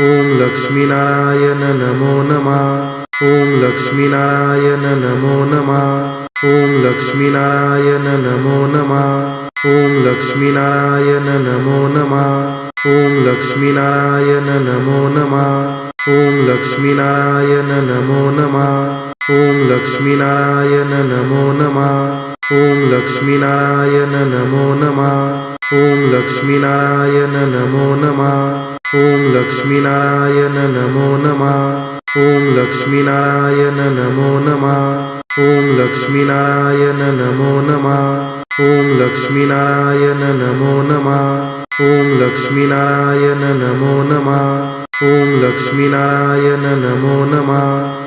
ઓમ લક્ષ્મીનારાયણ નમો નમઃ. ઓમ લક્ષ્મીનારાયણ નમો નમઃ. ઓમ લક્ષ્મીનારાયણ નમો નમઃ. ઓમ લક્ષ્મીનારાયણ નમો નમઃ. ઓમ લક્ષ્મીનારાયણ નમો નમઃ. ઓમ લક્ષ્મીનારાયણ નમો નમઃ. ઓમ લક્ષ્મીનારાયણ નમો નમઃ. ઓમ લક્ષ્મીનારાયણ નમો નમઃ. ઓમ લક્ષ્મીનારાયણ નમો નમઃ. ઓમ લક્ષ્મીનારાયણ નમો નમઃ. ઓમ લક્ષ્મીનારાયણ નમો નમઃ. ઓમ લક્ષ્મીનારાયણ નમો નમઃ. ઓમ લક્ષ્મીનારાયણ નમો નમઃ. ઓમ લક્ષ્મીનારાયણ નમો નમઃ. ઓમ લક્ષ્મીનારાયણ નમો નમઃ.